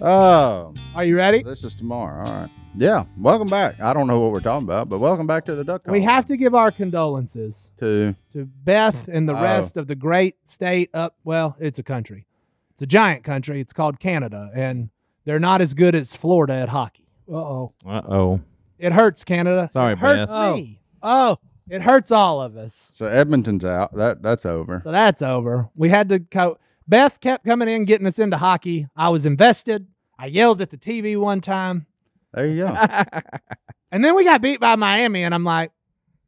Oh, Are you ready? this is tomorrow. All right. Yeah. Welcome back. I don't know what we're talking about, but welcome back to the Duck Call. We have to give our condolences to Beth and the rest of the great state up. Well, it's a country. It's a giant country. It's called Canada, and they're not as good as Florida at hockey. Uh-oh. It hurts, Canada. Sorry, it hurts Beth. me. It hurts all of us. So Edmonton's out. That's over. So that's over. We had to Beth kept coming in, getting us into hockey. I was invested. I yelled at the TV one time. There you go. And then we got beat by Miami, and I'm like,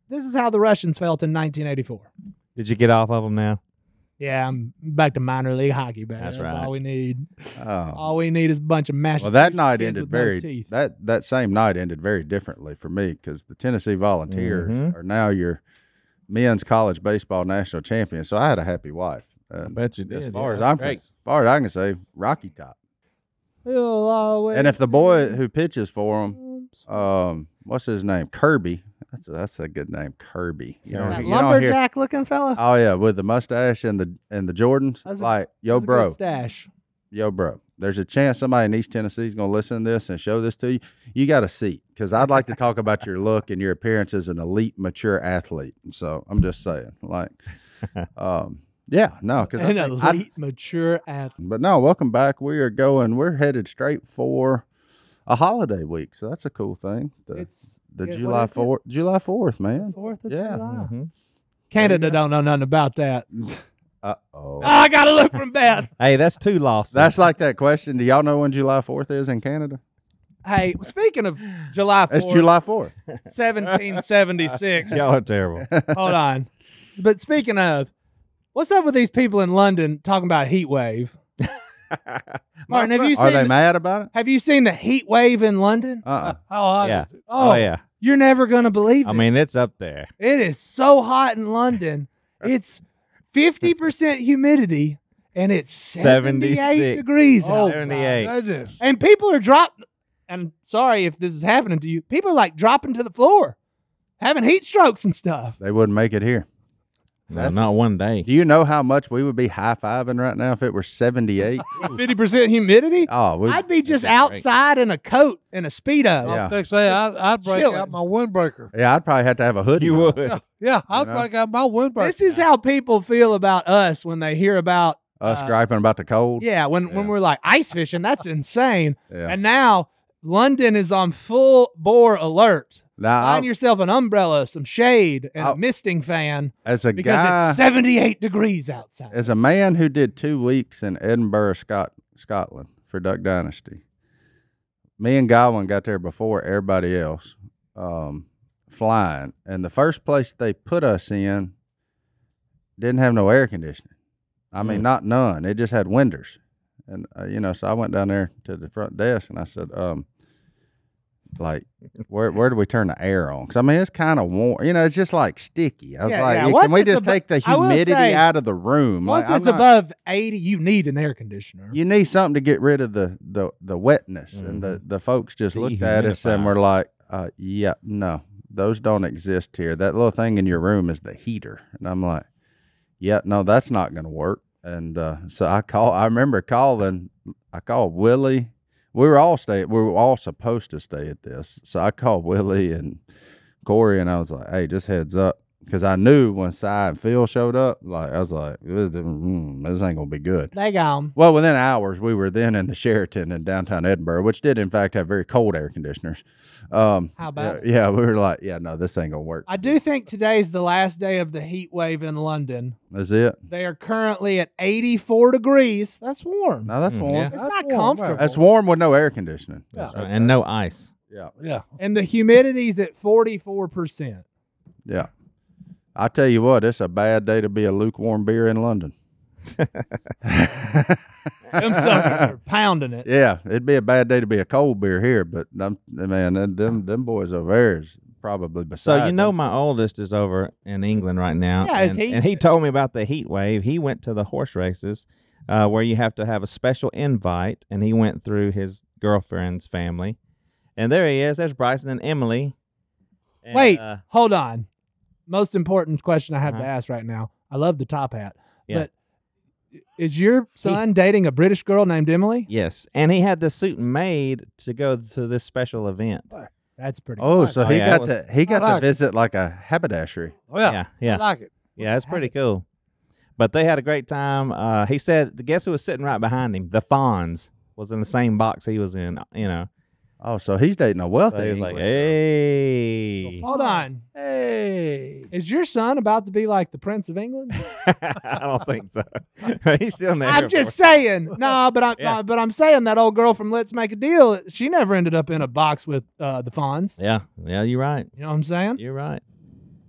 this is how the Russians felt in 1984. Did you get off of them now? Yeah, I'm back to minor league hockey, baby. That's That's right. all we need. Oh. All we need is a bunch of mashed. Well, that night kids ended with no very teeth. that same night ended very differently for me because the Tennessee Volunteers are now your men's college baseball national champions. So I had a happy wife. I bet you did. As far as I can say, Rocky Top. You'll always And if the boy who pitches for him, what's his name? Kirby. That's a good name, Kirby. You know, that you don't hear- lumberjack looking fella. Oh yeah, with the mustache and the Jordans. That's Yo, That's a bro. good stash. Yo, bro. There's a chance somebody in East Tennessee is going to listen to this and show this to you. You got a seat because I'd like to talk about your look and your appearance as an elite, mature athlete. So I'm just saying, yeah, no, because An elite, mature athlete. But no, welcome back. We're headed straight for a holiday week, so that's a cool thing. July 4th, man. 4th of Yeah. July. Mm-hmm. Canada don't know nothing about that. Uh-oh. I got to look from Beth. Hey, that's 2 losses. That's like that question. Do y'all know when July 4th is in Canada? Hey, speaking of July 4th. It's July 4th. 1776. Y'all are terrible. Hold on. But speaking of, what's up with these people in London talking about a heat wave? Martin, have you Are seen they mad about it? Have you seen the heat wave in London? Uh-uh. How hot? Yeah. Oh, yeah. You're never going to believe it. I mean, it's up there. It is so hot in London. It's 50% humidity, and it's 78 76. degrees Oh, out. 78. And people are dropping, and sorry if this is happening to you, people are like dropping to the floor, having heat strokes and stuff. They wouldn't make it here. No, not one day. Do you know how much we would be high-fiving right now if it were 78? 50% humidity? Oh, I'd be just outside in a coat and a Speedo. Yeah. I'd break Chilling. out my windbreaker. Yeah, I'd probably have to have a hoodie. You on. would. Yeah, I'd know? break out my windbreaker. This is how people feel about us when they hear about Us griping about the cold. Yeah, when we're like ice fishing, that's insane. Yeah. And now London is on full bore alert. Now, Find yourself an umbrella, some shade, and a misting fan as a because guy, it's 78 degrees outside. as a man who did 2 weeks in Edinburgh, Scotland for Duck Dynasty, me and Godwin got there before everybody else flying. And the first place they put us in didn't have no air conditioning. I mean, not none. It just had windows. And, so I went down there to the front desk and I said, where do we turn the air on? Because, I mean, it's kind of warm. It's just like sticky. I was can we just take the humidity out of the room? Once it's above 80, you need an air conditioner. You need something to get rid of the wetness. And the folks just looked at us and were like, yeah, no, those don't exist here. That little thing in your room is the heater. And I'm like, yeah, no, that's not going to work. And so I remember calling Willie. We were all supposed to stay at this. So I called Willie and Corey and I was like, hey, just heads up. Because I knew when Si and Phil showed up, I was like, this ain't going to be good. They gone. Well, within hours, we were then in the Sheraton in downtown Edinburgh, which did, in fact, have very cold air conditioners. How about Yeah, we were like, yeah, no, this ain't going to work. I do think today's the last day of the heat wave in London. Is it? They are currently at 84 degrees. That's warm. No, that's warm. Yeah. It's That's not warm, comfortable. That's warm with no air conditioning. Yeah. And no ice. Yeah. Yeah. And the humidity's at 44%. Yeah. I tell you what, it's a bad day to be a lukewarm beer in London. Them suckers are pounding it. Yeah, it'd be a bad day to be a cold beer here, but them boys over there is probably beside So, them. my oldest is over in England right now. Yeah, and he told me about the heat wave. He went to the horse races where you have to have a special invite, and he went through his girlfriend's family. And there he is. There's Bryson and Emily. And, Wait, hold on. Most important question I have to Uh-huh. ask right now. I love the top hat. Yeah. But Is your son dating a British girl named Emily? Yes, and he had the suit made to go to this special event. That's pretty. Oh, nice. so he got to visit like a haberdashery. Oh, yeah. Yeah. I like it. Yeah, it's pretty cool. But they had a great time. He said, guess who was sitting right behind him? The Fonz was in the same box he was in, you know. Oh, so he's dating a wealthy So he was English like, girl. hey. Hold on. Hey. Is your son about to be like the Prince of England? I don't think so. He's still in the I'm airport. just saying. No, but Yeah. but I'm saying that old girl from Let's Make a Deal. She never ended up in a box with the Fonz. Yeah, you're right. You know what I'm saying? You're right.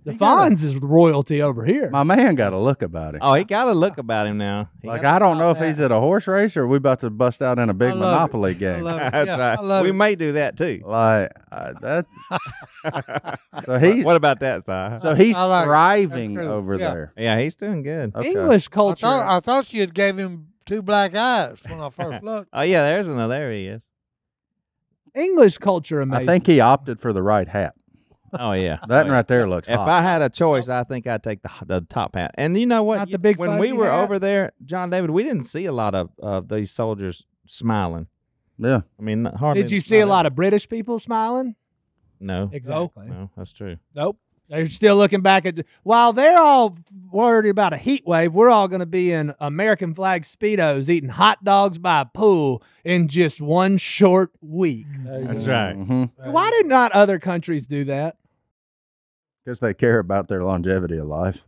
The Fonz is royalty over here. My man got a look about him. Oh, he got a look about him now. Like, I don't know if he's at a horse race or we about to bust out in a big I love Monopoly it. I game. love it. That's Yeah, right. I love We it. may do that too. Like, that's so he's What about that, Si? so he's I like it. thriving That's good. over Yeah. there. Yeah, he's doing good. Okay. English I culture. thought you had gave him 2 black eyes when I first looked. Oh yeah, there's another. There he is. English culture amazing. I think he opted for the right hat. Oh yeah. That right there looks If hot. I had a choice, I think I'd take the top hat. And you know what? Not the big when we fuzzy were hat? over there, John David, we didn't see a lot of these soldiers smiling. Yeah. I mean, hardly. Did you see a lot of British people smiling? No. Exactly. No, that's true. Nope. They're still looking back at while they're all worried about a heat wave. We're all going to be in American flag Speedos eating hot dogs by a pool in just one short week. That's right. Mm-hmm. Why did not other countries do that? Because they care about their longevity of life.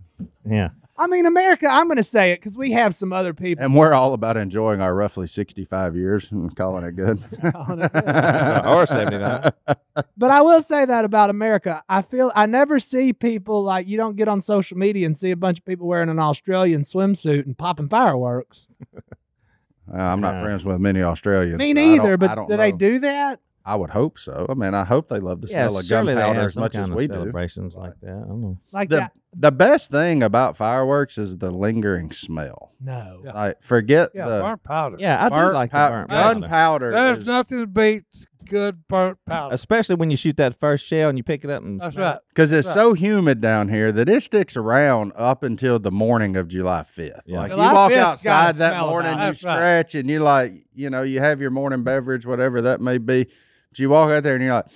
Yeah. I mean, America, I'm going to say it because we have some other people. And we're all about enjoying our roughly 65 years and calling it good. Or 79. But I will say that about America. I never see people like you don't get on social media and see a bunch of people wearing an Australian swimsuit and popping fireworks. I'm not friends with many Australians. Me so neither, I but don't do they know. do that? I would hope so. I mean, I hope they love the Yeah, smell of surely they gunpowder have as some much as kind of we do. celebrations like that. I don't know. Like The, that? the best thing about fireworks is the lingering smell. No. Yeah. Like, forget Yeah, the burnt powder. Yeah, I do like the burnt powder. gunpowder. There's is- nothing beats good burnt powder. Especially when you shoot that first shell and you pick it up and That's smell right. Because it's so humid down here that it sticks around up until the morning of July 5th. Yeah. Like July you walk 5th 's gotta outside that smell morning, about you it. That's right. stretch, and you like, you know, you have your morning beverage, whatever that may be. But you walk out there and you're like,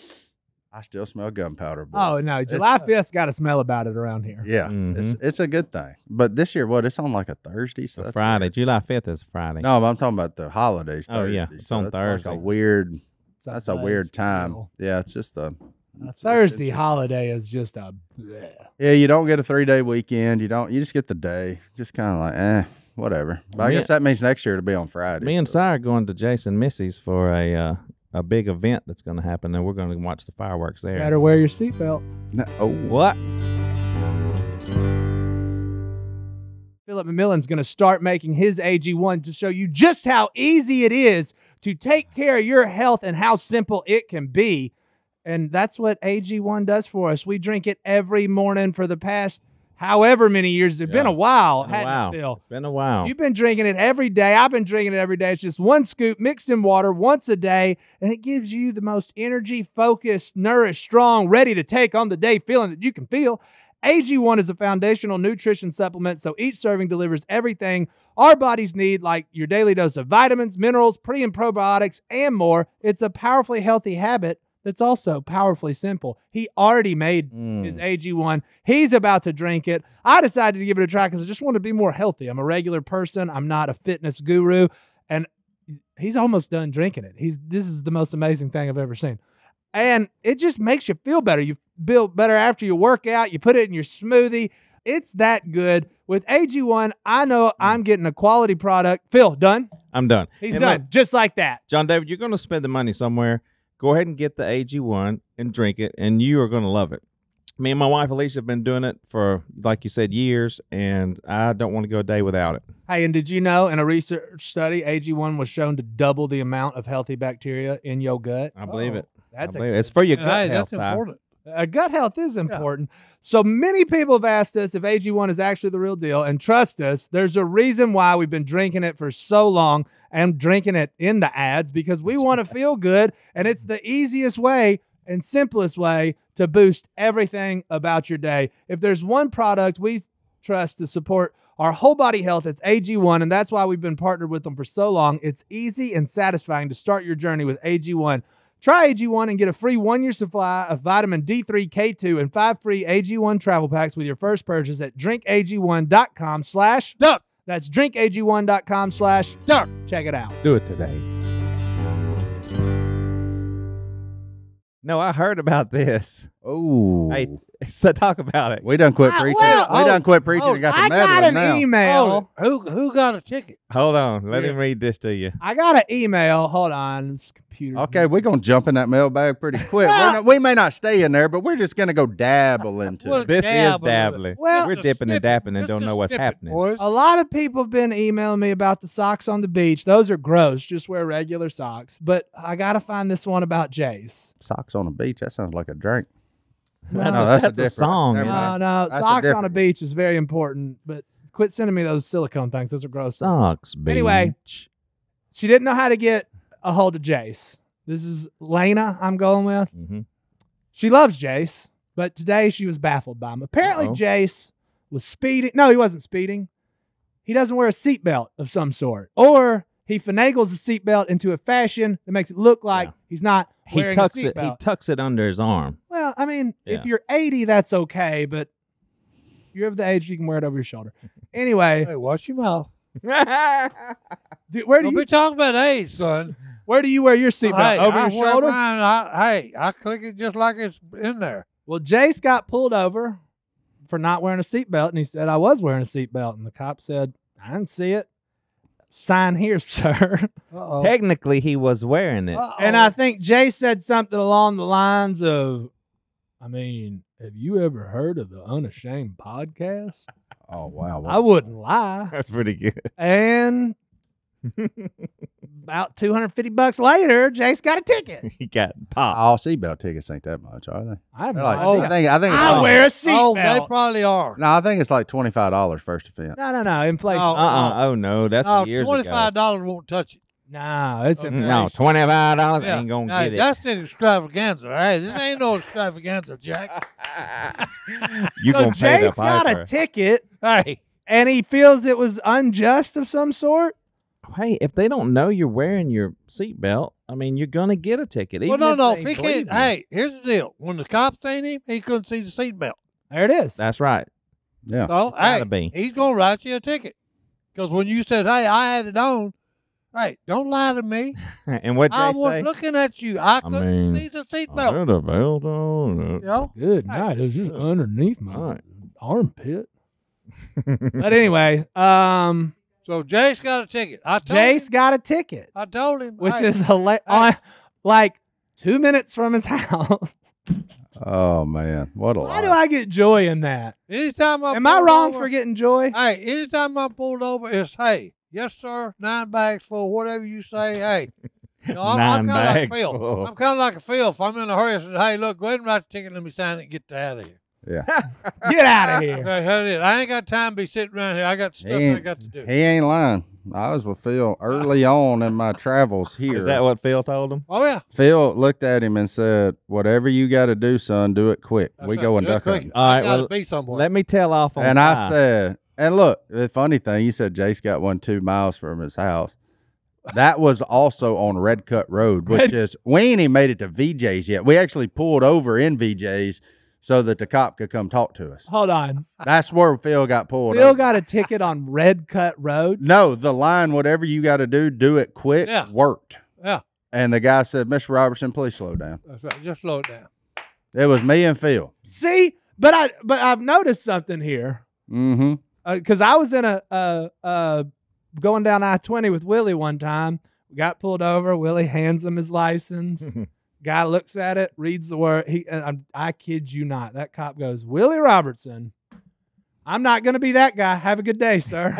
I still smell gunpowder. Boys. Oh no, July 5th's got a smell about it around here. Yeah, it's a good thing. But this year, it's on like a Thursday, so that's Friday. weird. July 5th is Friday. No, but I'm talking about the holidays. Oh, yeah, Thursday, it's so on that's Thursday. Like a weird. It's a That's a weird buzz time. deal. Yeah, it's just a Thursday holiday is just a bleh. Yeah, you don't get a 3-day weekend. You just get the day. Just kind of like, whatever. But I Me- guess that means next year it'll be on Friday. Me and so. Si are going to Jase and Missy's for a big event that's going to happen, and we're going to watch the fireworks there. Better wear your seatbelt. Oh, What? Phillip McMillan's going to start making his AG1 to show you just how easy it is to take care of your health and how simple it can be. And that's what AG1 does for us. We drink it every morning for the past however many years. It's been a while, hasn't it, Phil? It's been a while. You've been drinking it every day. I've been drinking it every day. It's just one scoop mixed in water once a day, and it gives you the most energy, focused, nourished, strong, ready to take on the day feeling that you can feel. AG1 is a foundational nutrition supplement, so each serving delivers everything our bodies need, like your daily dose of vitamins, minerals, pre- and probiotics, and more. It's a powerfully healthy habit that's also powerfully simple. He already made his AG1. He's about to drink it. I decided to give it a try because I just want to be more healthy. I'm a regular person. I'm not a fitness guru. And he's almost done drinking it. This is the most amazing thing I've ever seen. And it just makes you feel better. You feel better after you work out. You put it in your smoothie. It's that good. With AG1, I know I'm getting a quality product. Phil, done? I'm done. He's And done. look, Just like that. John David, you're going to spend the money somewhere. Go ahead and get the AG1 and drink it, and you are going to love it. Me and my wife, Alicia, have been doing it for, like you said, years, and I don't want to go a day without it. Hey, and did you know in a research study, AG1 was shown to double the amount of healthy bacteria in your gut? I believe it. That's I believe it. It's for your gut Hey, health, that's Si. important. Gut health is important. So many people have asked us if AG1 is actually the real deal. And trust us, there's a reason why we've been drinking it for so long and drinking it in the ads because we want to feel good. And it's the easiest way and simplest way to boost everything about your day. If there's one product we trust to support our whole body health. It's AG1, and that's why we've been partnered with them for so long. It's easy and satisfying to start your journey with AG1. Try AG1 and get a free 1-year supply of vitamin D3, K2, and 5 free AG1 travel packs with your first purchase at drinkag1.com/duck. That's drinkag1.com/duck. Check it out. Do it today. No, I heard about this. Oh, Hey, so talk about it. we done quit preaching. We done quit preaching and got to I got meddling an now. email. Who got a ticket? Hold on. Let him read this to you. I got an email. Hold on. This computer. Okay, we're gonna jump in that mailbag pretty quick. We may not stay in there, but we're just gonna go dabble into Well, it. This Dab is a little dabbling. Well- We're dipping and dapping and don't know what's happening. Boys. A lot of people have been emailing me about the socks on the beach. Those are gross. Just wear regular socks. But I got to find this one about Jase. Socks on the beach. That sounds like a drink. No, that's a a different song. never man. mind. No, That's a socks on a different- beach is very important. But quit sending me those silicone things. Those are gross. Socks, beach. Anyway. She didn't know how to get a hold of Jase. This is Lena I'm going with. Mhm. She loves Jase, but today she was baffled by him. Apparently, Uh-oh. Jase was speeding. No, he wasn't speeding. He doesn't wear a seatbelt of some sort. Or he finagles a seatbelt into a fashion that makes it look like Yeah. he's not He wearing tucks a it. He seatbelt. tucks it under his arm. Well, I mean, if Yeah. you're 80, that's okay, but you're of the age you can wear it over your shoulder. Anyway, Hey, watch your mouth. where do Don't you be talking about age, son. where do you wear your seatbelt? Hey, Over I your wear shoulder? mine, I click it just like it's in there. Well, Jase got pulled over for not wearing a seatbelt, and he said, I was wearing a seatbelt. And the cop said, I didn't see it. Sign here, sir. Uh-oh. Technically, he was wearing it. Uh-oh. And I think Jase said something along the lines of, I mean, have you ever heard of the Unashamed podcast? Oh wow! I wouldn't lie. That's pretty good. And about $250 later, Jase got a ticket. He got popped. All seatbelt tickets ain't that much, are they? I have They're no like, idea. I think it's I like- wear a Oh, they seatbelt. probably are. No, I think it's like $25 first offense. No, inflation. Oh. Oh no, that's No, years $25 ago. won't touch it. No, it's inflation. No, $25 Yeah. ain't gonna Hey, get it. that's the extravaganza. Hey, this ain't no extravaganza, Jack. You So gonna pay the Jase got a piper. ticket, Hey, and he feels it was unjust of some sort. Hey, if they don't know you're wearing your seatbelt, I mean, you're gonna get a ticket. well, even no. if If they he believe can't, you. hey, here's the deal. When the cops seen him, he couldn't see the seatbelt. There it is. That's right. Yeah. So, It's gotta hey, be. he's going to write you a ticket. Because when you said, hey, I had it on, hey, don't lie to me. And what I Jay was say? looking at you. I couldn't mean, see the I seatbelt. had a belt on. You know? Good night. It was just underneath my All right. armpit. But anyway, So Jase got a ticket. I told Jase him. got a ticket, I told him. which hey, is hilarious. Like 2 minutes from his house. Oh man, what a Why lie! do I get joy in that? anytime I Am I pulled wrong over- for getting joy? Hey, anytime I'm pulled over, it's hey, yes sir, 9 bags full, whatever you say. Hey, you know, I'm 9 kind of like bags Phil. full. I'm kind of like a Phil. If I'm in a hurry, I said, hey, look, go ahead and write the ticket. Let me sign it and get out of here. Yeah, Get out of here. Okay, that's it. I ain't got time to be sitting around here. I got he stuff I ain't, got to do. he ain't lying. I was with Phil early on in my travels here. Is that what Phil told him? Oh yeah. Phil looked at him and said, "Whatever you got to do, son, do it quick. That's we right. going Do it duck quick. hunting." All right, I gotta well, be somewhere. Let me tell off on And Si. I said, and look, the funny thing, you said Jase got one 2 miles from his house. That was also on Red Cut Road, which is, we ain't even made it to VJ's yet. We actually pulled over in VJ's so that the cop could come talk to us. Hold on. That's where Phil got pulled Phil over. got a ticket on Red Cut Road. No, the line, whatever you got to do it quick, Yeah. worked. Yeah, And the guy said, Mr. Robertson, please slow down. that's right. Just slow it down. It was me and Phil. See, but I've noticed something here. Mm-hmm. Because I was in a going down I-20 with Willie one time. We got pulled over. Willie hands him his license. Guy looks at it, reads the word. I kid you not. That cop goes, Willie Robertson. I'm not going to be that guy. Have a good day, sir.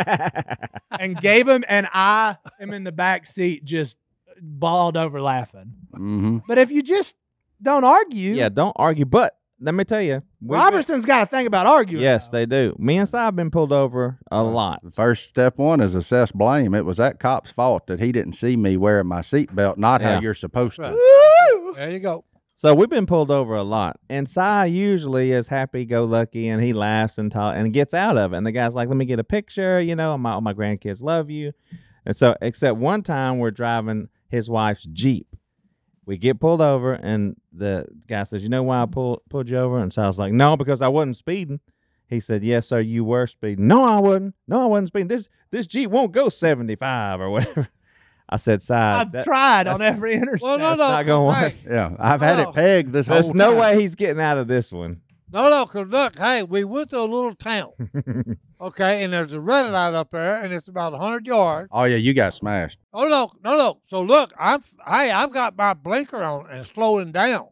And gave him, and I am in the back seat just balled over laughing. Mm-hmm. But if you just don't argue, Yeah, don't argue. But let me tell you, Robertson's got a thing about arguing. Yes, though. they do. Me and Si have been pulled over a lot. The first step one is assess blame. It was that cop's fault that he didn't see me wearing my seatbelt, not Yeah. how you're supposed to. Right. Woo! There you go. So we've been pulled over a lot, and Si usually is happy-go-lucky, and he laughs and gets out of it. And the guy's like, "Let me get a picture, you know. All my grandkids love you." And so, except one time, we're driving his wife's Jeep. We get pulled over, and the guy says, "You know why I pulled you over?" And so I was like, "No, because I wasn't speeding." He said, "Yes, sir, you were speeding." "No, I wasn't. No, I wasn't speeding. This Jeep won't go 75 or whatever." I said, "Si, I've tried on every interstate." Well, no, not gonna work. Yeah, I've had it pegged this whole There's time. no way he's getting out of this one." No, because look, hey, we went to a little town, okay, and there's a red light up there, and it's about 100 yards. Oh, yeah, you got smashed. Oh, no. So look, I've got my blinker on and slowing down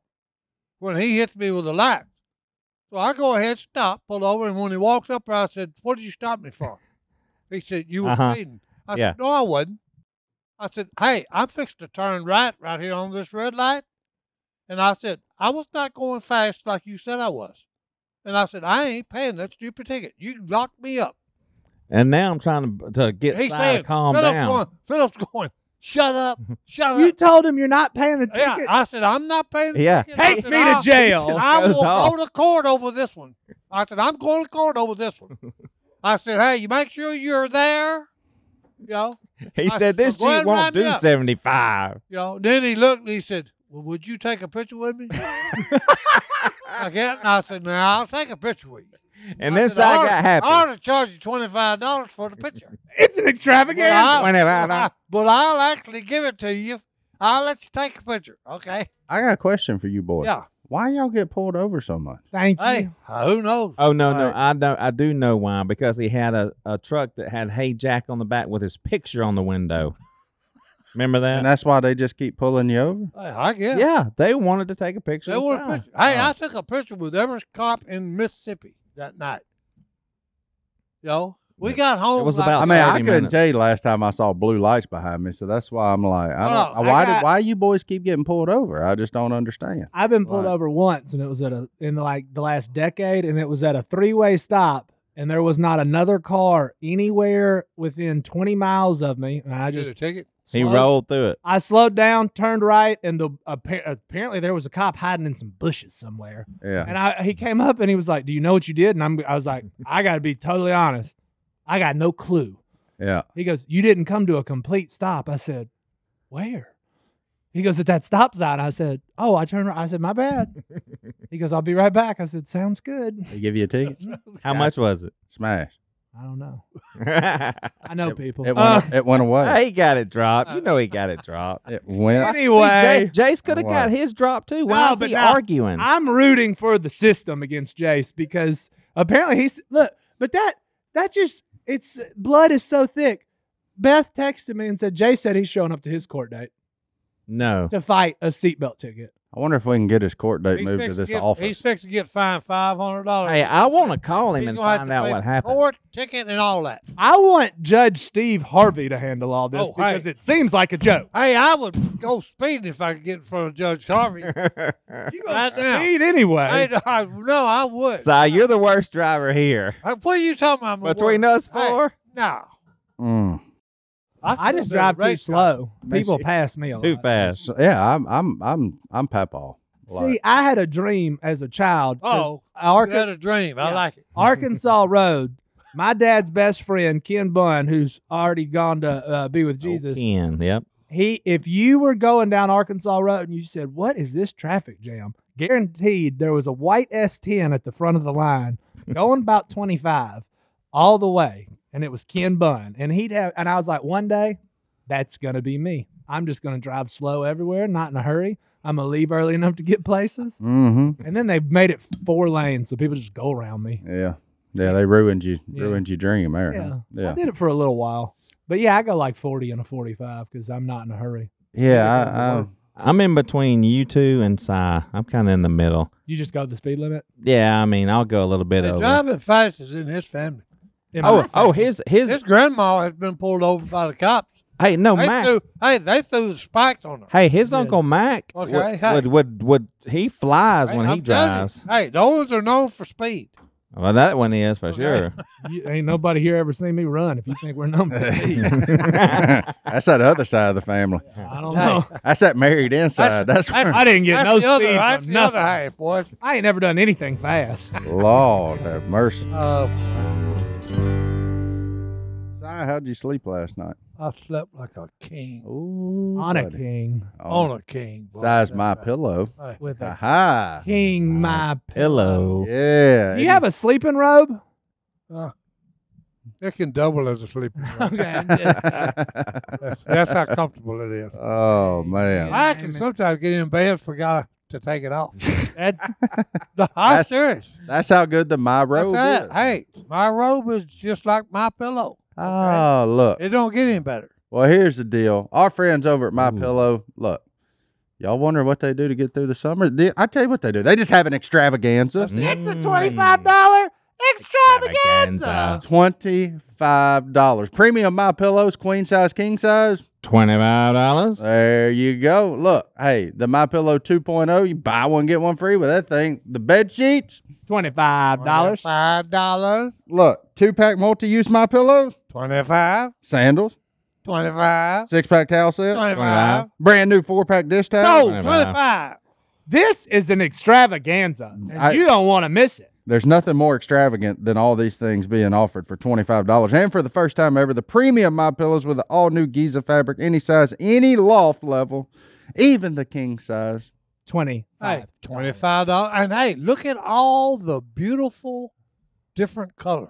when he hits me with a light. So I go ahead, stop, pull over, and when he walked up there, I said, "What did you stop me for?" He said, "You were speeding." I said, "No, I wasn't." I said, "Hey, I'm fixed to turn right here on this red light." And I said, "I was not going fast like you said I was." And I said, "I ain't paying that stupid ticket. You locked me up." And now I'm trying to get He's Si saying, to calm down. Philip's going, "Shut up, shut You up." told him you're not paying the Yeah, ticket. I said, "I'm not paying the Yeah. ticket." I Take said, me to jail. I will goes off. go to court over this one. I said, "I'm going to court over this one." I said, "Hey, you make sure you're there." You know, He said, "This "Well, go ahead Jeep and won't write me do up." 75. You know, then he looked and he said, "Well, would you take a picture with me?" Again, and I said, "No, I'll take a picture with you." And then Si got happy. I ought to charge you $25 for the picture. It's an extravaganza. But I'll actually give it to you. I'll let you take a picture, okay? I got a question for you, boy. Yeah. Why y'all get pulled over so much? Thank you. Hey, who knows? Oh, no, Right. I do know why. Because he had a truck that had "Hey Jack" on the back with his picture on the window. Remember that? And that's why they just keep pulling you over? Hey, I guess. Yeah, they wanted to take a picture. They of want a Si. picture. Hey, I took a picture with every cop in Mississippi that night. You know, we got home. It was like- about I mean, I 30 couldn't minutes. tell you last time I saw blue lights behind me, so that's why I'm like, why you boys keep getting pulled over? I just don't understand. I've been pulled Right. over once, and it was in like the last decade, and it was at a 3-way stop, and there was not another car anywhere within 20 miles of me, and I Get just a ticket. He slowed- rolled through it. I slowed down, turned right, and apparently there was a cop hiding in some bushes somewhere. Yeah. And he came up and he was like, "Do you know what you did?" And I was like, "I got to be totally honest. I got no clue." Yeah. He goes, "You didn't come to a complete stop." I said, "Where?" He goes, "At that stop sign." I said, "Oh, I turned right." I said, "My bad." He goes, "I'll be right back." I said, "Sounds good." They give you a ticket? How much was it? Smash. I don't know. Hey, I know people. It went away. he got it dropped. You know he got it dropped. It went. Anyway, Jace could have Wow. got his drop too. Why is but he now arguing? I'm rooting for the system against Jase because apparently but that just, it's blood is so thick. Beth texted me and said Jase said he's showing up to his court date No. to fight a seatbelt ticket. I wonder if we can get his court date moved to this office. He's fixed to get fined $500. Hey, I want to call him He's and gonna have find to out pay what for happened. Court, ticket, and all that. I want Judge Steve Harvey to handle all this Oh, because hey. it seems like a joke. Hey, I would go speeding if I could get in front of Judge Harvey. You go Right now. speed anyway. Hey, no, I would. Si, you're the worst driver here. What are you talking about? I'm Between us four? No. Mm. I just drive too slow. People you- pass me a lot. Too fast. So, yeah, I'm Papaw. See, I had a dream as a child. 'cause Oh, you had a dream. I Yeah. like it. Arkansas Road. My dad's best friend, Ken Bunn, who's already gone to be with Jesus. Ken, yep. If you were going down Arkansas Road and you said, "What is this traffic jam?" Guaranteed there was a white S10 at the front of the line going about 25 all the way. And it was Ken Bunn. And I was like, one day, that's going to be me. I'm just going to drive slow everywhere, not in a hurry. I'm going to leave early enough to get places. Mm-hmm. And then they made it 4 lanes so people just go around me. Yeah. Yeah, they ruined your dream there. Yeah. Yeah. I did it for a little while. But yeah, I go like 40 and a 45 because I'm not in a hurry. Yeah, I'm in between you two and Si. I'm kind of in the middle. You just go the speed limit? Yeah, I mean, I'll go a little bit Hey, over. driving fast is in his family. In my family. His grandma has been pulled over by the cops. Hey, no, Mac. They threw the spikes on her. Hey, his Uncle Mac. Okay, hey. Would he flies when he I'm telling you, drives? Hey, those are known for speed. Well, that one is for sure. Ain't nobody here ever seen me run. If you think we're number speed, That's that other side of the family. I don't know. That's that married inside. That's where, I didn't get no speed. That's from the other nothing. half, boys. I ain't never done anything fast. Lord have mercy. Si, how'd you sleep last night? I slept like a king. Ooh, On a buddy. king. On a king. boy. Size That's my right. pillow. Hey. With a Aha. king, my Pillow. Yeah. Do you have a sleeping robe? It can double as a sleeping bag. Okay, I'm just, That's how comfortable it is. Oh man. I actually sometimes get in bed, forgot to take it off. that's I'm That's- serious. That's how good the my robe That's is. it. Hey, my robe is just like my pillow. Oh, look. It don't get any better. Well, here's the deal. Our friends over at My Pillow, look. Y'all wonder what they do to get through the summer? I tell you what they do. They just have an extravaganza. it's a $25 extravaganza. $25. Premium My Pillows, queen size, king size. $25. There you go. Look, hey, the My Pillow 2.0, you buy one get one free with that thing. The bed sheets, $25. $5. look, 2-pack multi-use My Pillows, 25. sandals, 25. 6-pack towel set, 25. brand new 4-pack dish towel. Sold. 25. This is an extravaganza, and you don't want to miss it. There's nothing more extravagant than all these things being offered for $25. And for the first time ever, the premium My Pillows with the all-new Giza fabric, any size, any loft level, even the king size. $25. Hey, $25. And hey, look at all the beautiful different colors.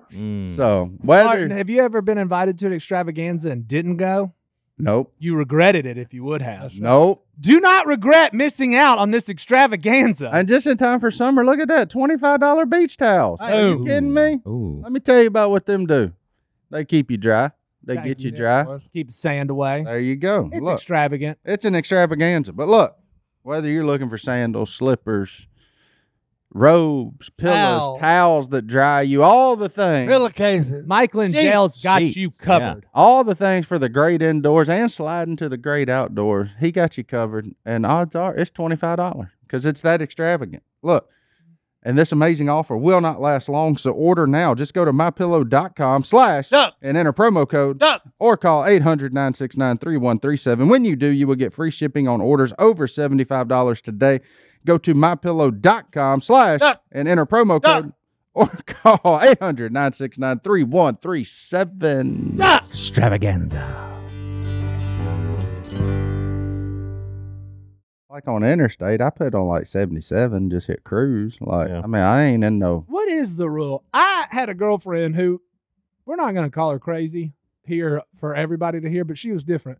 So, Martin, whether... have you ever been invited to an extravaganza and didn't go? Nope. You regretted it if you would have. Nope. Do not regret missing out on this extravaganza. And just in time for summer, look at that, $25 beach towels. Are you kidding me? Ooh. Let me tell you about what them do. They keep you dry. They Thank get you you. dry. Keep sand away. There you go. It's Look, extravagant. it's an extravaganza. But look, whether you're looking for sandals, slippers, robes, pillows, towels that dry you, all the things. Pillowcases. Michael and Sheets. Jail's got Sheets, you covered. All the things for the great indoors and sliding to the great outdoors. He got you covered. And odds are it's $25 because it's that extravagant. Look, and this amazing offer will not last long, so order now. Just go to mypillow.com/ Duck. and enter promo code Duck. or call 800-969-3137. When you do, you will get free shipping on orders over $75 today. Go to mypillow.com/ Duck. and enter promo Duck. code or call 800-969-3137. Extravaganza. Like on interstate, I put on like 77, just hit cruise. Like, Yeah. I mean, I ain't in no. What is the rule? I had a girlfriend who, we're not going to call her crazy here for everybody to hear, but she was different.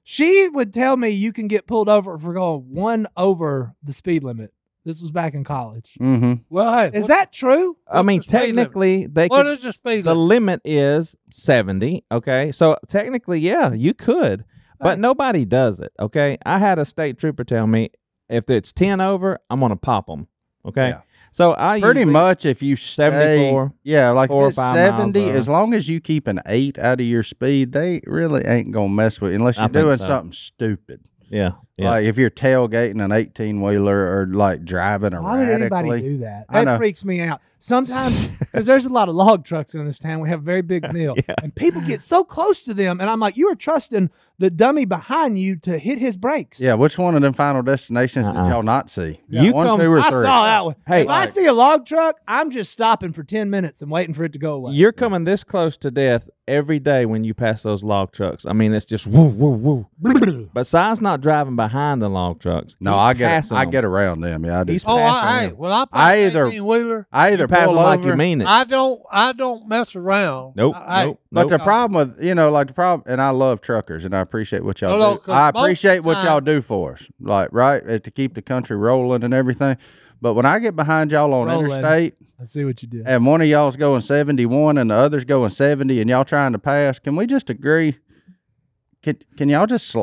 She would tell me you can get pulled over for going 1 over the speed limit. This was back in college. Mm-hmm. Well, hey, Is that true? I mean, the speed limit? technically, they what could. is the speed The limit? limit is 70. Okay, so technically, yeah, you could, but nobody does it. Okay, I had a state trooper tell me if it's 10 over, I'm gonna pop them. Okay, Yeah. so I Pretty usually- much if you stay, 74, yeah, like 4 or if it's 5 miles 70, an as long as you keep an 8 out of your speed, they really ain't going to mess with you unless I you're think doing so. something stupid. Yeah, yeah. Like if you're tailgating an 18-wheeler or like driving Why would anybody erratically. do that? I know. That freaks me out. Sometimes, because there's a lot of log trucks in this town. We have a very big mill. And people get so close to them. And I'm like, you are trusting the dummy behind you to hit his brakes. Yeah, which one of them Final Destinations did y'all not see? You one, come- 2, or I 3? saw that one. Hey, if I see a log truck, I'm just stopping for 10 minutes and waiting for it to go away. You're coming this close to death every day when you pass those log trucks. I mean, it's just woo, woo, woo. But Si's not driving behind the log trucks. No, He's I get passing I them. get around them. Yeah, I do. He's Oh, passing hey, them. when I I pass either- 18-wheeler, I either You pass pull them like over. you mean it. I don't mess around. Nope, I- nope. But the nope. problem with, like the problem, and I love truckers, and I appreciate what y'all No, do. 'cause I most appreciate what time- y'all do for us, like, right, to keep the country rolling and everything. But when I get behind y'all on Rolling. interstate, I see what you did. and one of y'all's going 71 and the other's going 70, and y'all trying to pass, can we just agree? Can y'all just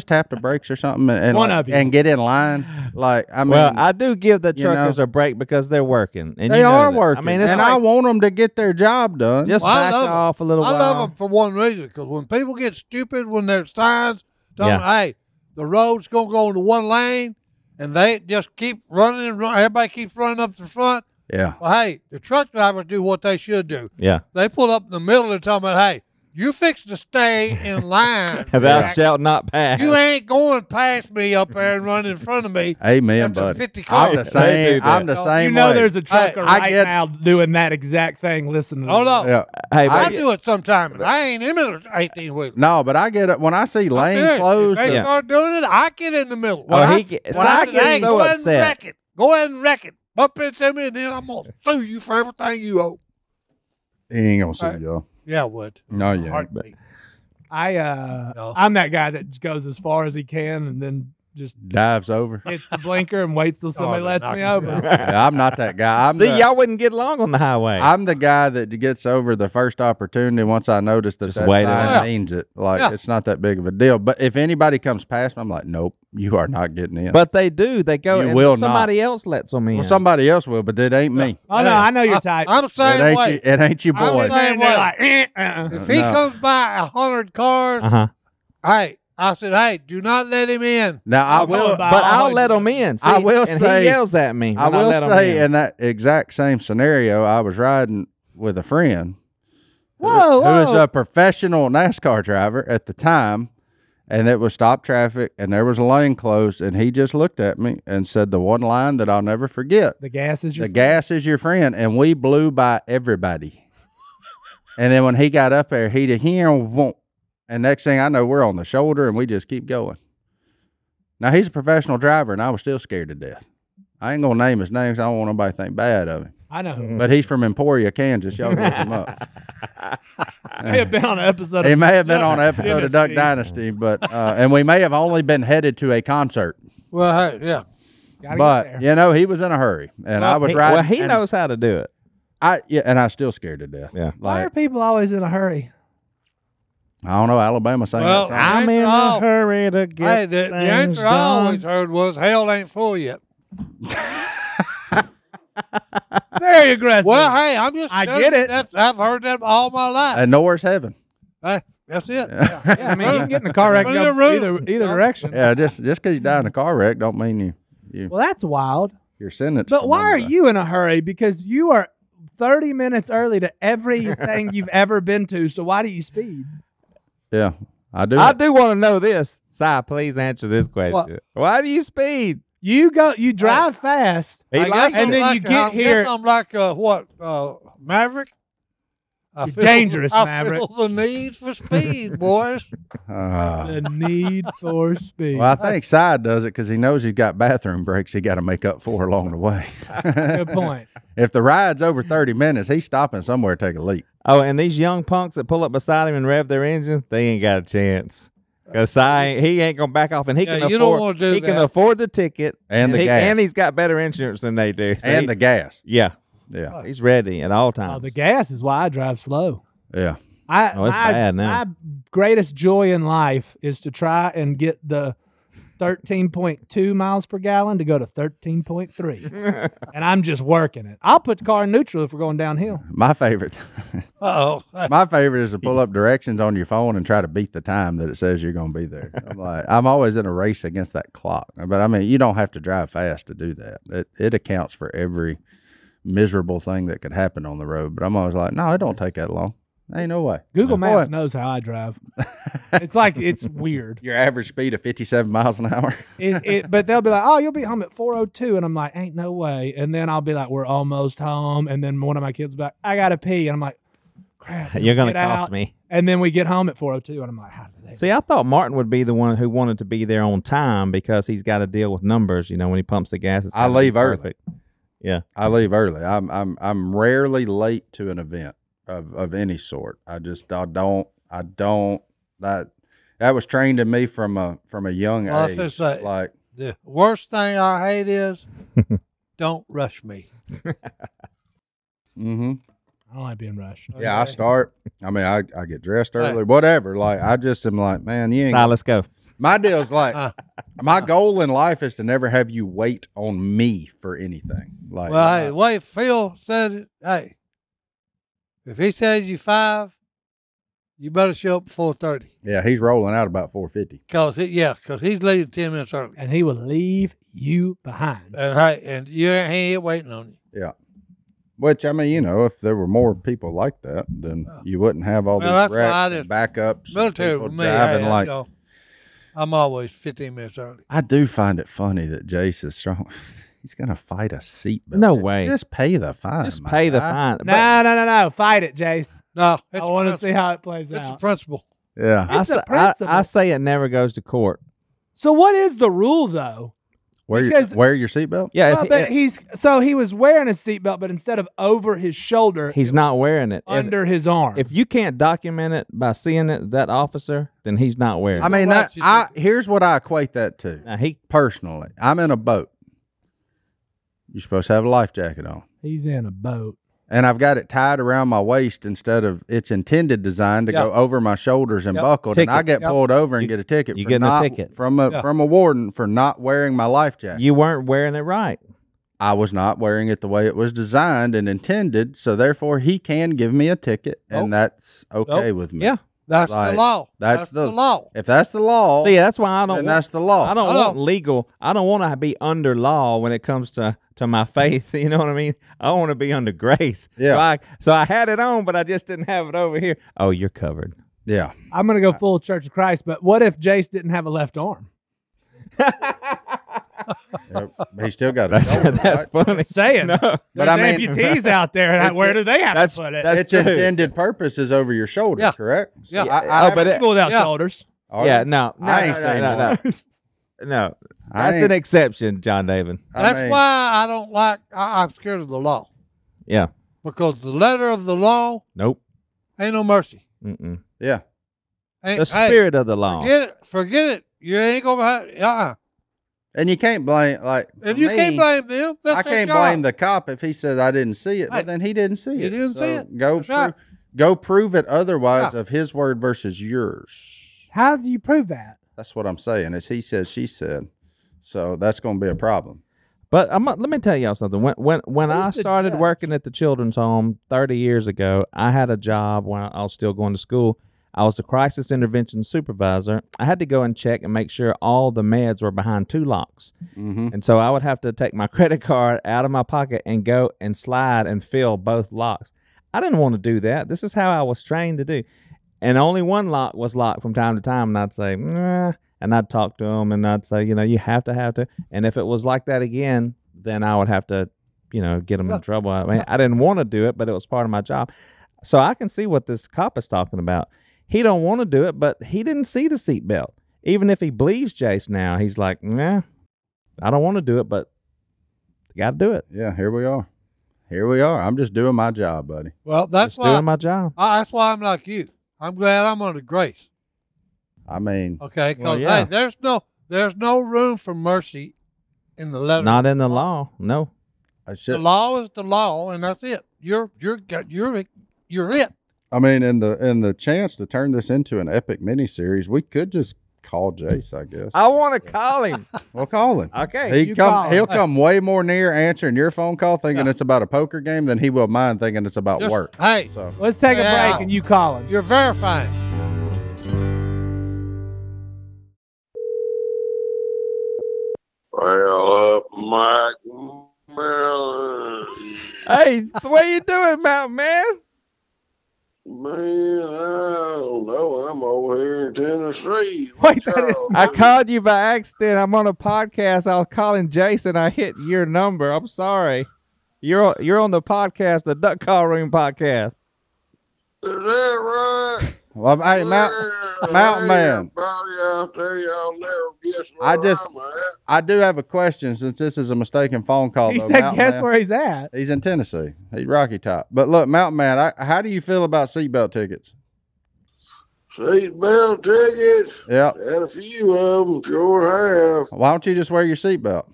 tap the brakes or something and One like, of you. and get in line? Like, I mean, Well, I do give the you know, truckers a break because they're working. And they you know are that. working, I mean, it's and like, I want them to get their job done. just Well, I back love 'em. off a little I while. love them for one reason, because when people get stupid when their signs tell them, Yeah. hey, the road's going to go into one lane, and they just keep running and running. Everybody keeps running up to the front. Yeah. Well, hey, the truck drivers do what they should do. Yeah. They pull up in the middle and tell me, hey, you fix to stay in line. Thou Jack. shalt not pass. You ain't going past me up there and run in front of me. Amen, after buddy. 50 I'm cars. the same. I'm the You same. know, way. there's a trucker I right get- now doing that exact thing. Listen to Hold on. Yeah. Hey, I but do it sometime. And I ain't in the middle of 18 wheeler. No, but I get it when I see lane closed. If they Yeah. start doing it, I get in the middle. Oh, When I he s- get- when I Si say, gets hey, so go ahead upset. and wreck it. Go ahead and wreck it. Bump into me, and then I'm going to sue you for everything you owe. He ain't gonna see y'all. Yeah, I would. No, you ain't. Heartbeat. No. I'm that guy that goes as far as he can and then just Dives over. hits the blinker and waits till somebody they're lets me knocking over. you out. Yeah, I'm not that guy. see, y'all wouldn't get along on the highway. I'm the guy that gets over the first opportunity once I notice that Just that wait it sign out. means it. Like, Yeah. it's not that big of a deal. But if anybody comes past me, I'm like, nope, you are not getting in. But they do. They go You and will somebody else lets them in. well, somebody else will, but it ain't me. Oh, no, I know your type. I'm the It same ain't way. you. It ain't you, I'm boy. the same And they're way. like, If he No. comes by 100 cars, Uh-huh. hey, I said, hey, do not let him in. Now I I'm going will. by- But I'll I'll let them in. See, I will and say- he yells at me. I when will let 'em say, in. in that exact same scenario, I was riding with a friend whoa, who was whoa. a professional NASCAR driver at the time, and it was stop traffic, and there was a lane closed, and he just looked at me and said the one line that I'll never forget: The gas is your "The gas is your friend," and we blew by everybody. And then when he got up there, he did here, and next thing I know, we're on the shoulder, and we just keep going. Now he's a professional driver, and I was still scared to death. I ain't gonna name his name, 'cause I don't want nobody to think bad of him. I know. But he's from Emporia, Kansas. Y'all look him up. May have been on an episode He of may have been on an episode of Duck Dynasty. Dynasty, but and we may have only been headed to a concert. Well, hey, yeah. Gotta But get there. you know, he was in a hurry, and I was He- riding. well, he and knows how to do it. and I was still scared to death. Yeah. Why are Like people always in a hurry? I don't know, Alabama sang Well, that song. I'm in Oh. a hurry to get Hey, the things answer I done. always heard was hell ain't full yet. Very aggressive. Well, hey, I'm just I telling get you it. I've heard that all my life. And nowhere's heaven. Hey, that's it. yeah, I mean, you can get in a car wreck and Plenty go of room. either direction. Yeah, just because you die in a car wreck don't mean Well, that's wild. you're sentenced. But to why one are day. you in a hurry? Because you are 30 minutes early to everything you've ever been to. So why do you speed? Yeah, I do. I do want to know this. Si, please answer this question. What? Why do you speed? You drive fast. He I likes guess and I'm then you like- get I guess here- I'm like Maverick. You're dangerous, Maverick. I feel the need for speed, boys. The need for speed. Well, I think Side does it because he knows he's got bathroom breaks he got to make up for along the way. Good point. If the ride's over 30 minutes, he's stopping somewhere to take a leak. Oh, and these young punks that pull up beside him and rev their engine, they ain't got a chance. Because he ain't gonna back off, and he Yeah, can you don't afford. wanna do he can that. afford the ticket And the gas. and he's got better insurance than they do. So And he- the gas. yeah, Yeah. he's ready at all times. Oh, the gas is why I drive slow. Yeah. Oh, it's bad now. My greatest joy in life is to try and get the 13.2 miles per gallon to go to 13.3. And I'm just working it. I'll put the car in neutral if we're going downhill. My favorite. Uh-oh. My favorite is to pull up directions on your phone and try to beat the time that it says you're going to be there. I'm always in a race against that clock. But I mean, you don't have to drive fast to do that. It accounts for every miserable thing that could happen on the road. But I'm always like, no, it don't take that long. Ain't no way. Google Boy, Maps knows how I drive. It's like, it's weird. your average speed of 57 miles an hour. But they'll be like, oh, you'll be home at 4:02. And I'm like, ain't no way. And then I'll be like, we're almost home. And then one of my kids will be like, I got to pee. And I'm like, crap. You're gonna get cost out. me. And then we get home at 4:02. And I'm like, how did they? See, I thought Martin would be the one who wanted to be there on time because he's got to deal with numbers. You know, when he pumps the gas, it's I gotta be leave early. perfect. Yeah, I leave early. I'm rarely late to an event of any sort. I don't that was trained in me from a young Well, I was age. gonna say, Like the worst thing I hate is don't rush me. mm-hmm. I don't like being rushed. Yeah, I Okay. start. I mean, I get dressed early, whatever. Like I just am like, man, you ain't. Si, let's go. My deal is like, Uh. my goal in life is to never have you wait on me for anything. Like, Well, hey, wait, Phil said it. Hey, if he says you 5, you better show up at 4:30. yeah, he's rolling out about 4:50. Cause he's leaving 10 minutes early. And he will leave you behind. And hey, and he ain't waiting on you. Yeah, Which, I mean, if there were more people like that, then you wouldn't have all Well, these that's why wrecks and backups. Military and with people me, driving hey, like. I'm always 15 minutes early. I do find it funny that Jase is strong. He's going to fight a seatbelt. No way. Just pay the fine. Just pay the fine. No. Fight it, Jase. No, I want to see how it plays It's a out. principle. Yeah. It's a principle. I say it never goes to court. So what is the rule, though? Wear your seatbelt? Yeah, No, but he was wearing a seatbelt, but instead of over his shoulder, he's not wearing it. under his arm. If you can't document it by seeing it, that officer, then he's not wearing it. I mean, here's what I equate that to. Now, Personally, I'm in a boat. You're supposed to have a life jacket on. He's in a boat. And I've got it tied around my waist instead of its intended design to go over my shoulders and buckled. Ticket. And I get pulled over and get a ticket. You for get not, a ticket from a warden for not wearing my life jacket. You weren't wearing it right. I was not wearing it the way it was designed and intended, so therefore he can give me a ticket, and that's okay with me. Yeah. That's the law. That's the law. If that's the law, See, that's why I don't. then that's the law. I don't want legal. I don't want to be under law when it comes to my faith. You know what I mean? I want to be under grace. Yeah. So I had it on, but I just didn't have it over here. Oh, you're covered. Yeah. I'm gonna go full Church of Christ, but what if Jase didn't have a left arm? He still got it. That's funny. Saying, No. there's But I mean- amputees out there. Where do they have to put it? that's Its true. intended purpose is over your shoulder, Yeah. correct? Yeah. But People without shoulders. Yeah, no, I ain't saying no. No, that's an exception, John David. That's why I don't like. I'm scared of the law Yeah. because the letter of the law Nope. ain't no mercy. Mm-mm. Yeah. Ain't, The spirit of the law. Forget it. You ain't gonna have. And you can't blame And you can't blame them. That's I their can't job. blame the cop if he says I didn't see it, Right. but then he didn't see it. He didn't see it. Go That's right. go prove it otherwise of his word versus yours. How do you prove that? That's what I'm saying. It's he said, she said. So that's going to be a problem. But let me tell y'all something. When I started working at the children's home 30 years ago, I had a job when I was still going to school. I was the crisis intervention supervisor. I had to go and check and make sure all the meds were behind 2 locks. Mm-hmm. And so I would have to take my credit card out of my pocket and go and slide and fill both locks. I didn't want to do that. This is how I was trained to do. And only one lock was locked from time to time. And I'd say, nah. And I'd talk to them and I'd say, you have to. And if it was like that again, then I would have to, get them in trouble. I mean, I didn't want to do it, but it was part of my job. So I can see what this cop is talking about. He don't want to do it, but he didn't see the seatbelt. Even if he believes Jase now, he's like, nah, I don't want to do it, but got to do it. Yeah, here we are. I'm just doing my job, buddy. Well, that's Just doing my job. That's why I'm like you. I'm glad I'm under grace. I mean, Okay, because yeah. hey, there's no room for mercy in the letter. Not in the law. No. The law is the law, and that's it. You're it. I mean, in the chance to turn this into an epic miniseries, we could just call Jase, I guess. I want to call him. We'll call him. Okay. He'll come way more near answering your phone call thinking it's about a poker game than he will mine thinking it's about work. Hey, So Let's take a break and you call him. you're verifying. Well, up, Mike. Hey, what you doing, Mountain Man? Man, I don't know. I'm over here in Tennessee. Wait, that is I called you by accident. I'm on a podcast. I was calling Jason. I hit your number. I'm sorry. You're on the podcast, the Duck Call Room podcast. Is that right? well, hey, Mountain Man. Everybody out there, y'all never guess where I'm at. I do have a question since this is a mistaken phone call. He though, said, Mountain guess Man. where he's at. He's in Tennessee. He's Rocky Top. But look, Mountain Man, how do you feel about seatbelt tickets? Seatbelt tickets? Yep. Had a few of them, sure have. Why don't you just wear your seatbelt?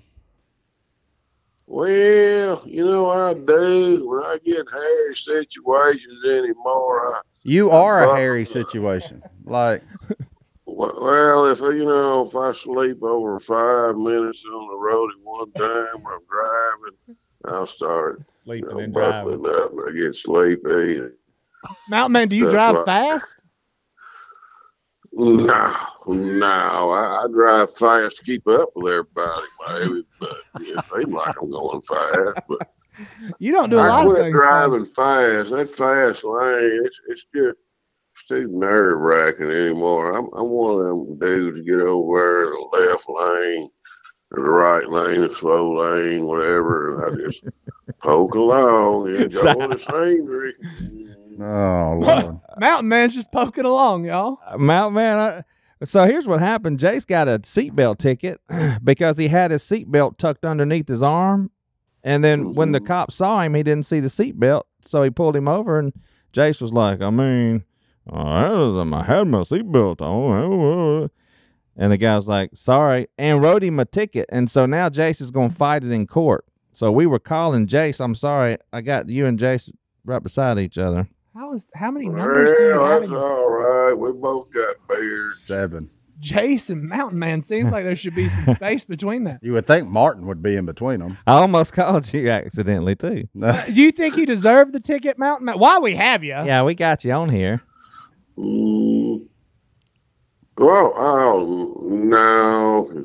Well, I do. When I get in hairy situations anymore, You are a hairy situation. Like, well, if I sleep over 5 minutes on the road at one time when I'm driving, I'll start Sleeping and driving. buckling up and I get sleepy. Mountain Man, do you That's drive right. fast? No, I drive fast to keep up with everybody, maybe, but it seems like I'm going fast. But You don't do a I lot of quit things. driving fast. That fast lane, it's just it's too nerve wracking anymore. I'm one of them dudes to get over there, the left lane or the right lane, the slow lane, whatever, and I just poke along and go on the scenery. Oh, Lord. Mountain Man's just poking along, y'all. Mountain Man. So here's what happened. Jase got a seatbelt ticket because he had his seatbelt tucked underneath his arm. And then when the cop saw him, he didn't see the seatbelt. So he pulled him over, and Jase was like, I mean, I had my seatbelt on. And the guy was like, sorry, and wrote him a ticket. And so now Jase is going to fight it in court. So we were calling Jase. I'm sorry. I got you and Jase right beside each other. How many numbers do you have? That's all right. We both got beards. 7. Jase and Mountain Man seems like there should be some space between that. You would think Martin would be in between them. I almost called you accidentally, too. Do you think he deserved the ticket, Mountain Man? Why we have you? Yeah, we got you on here. Well, I don't know.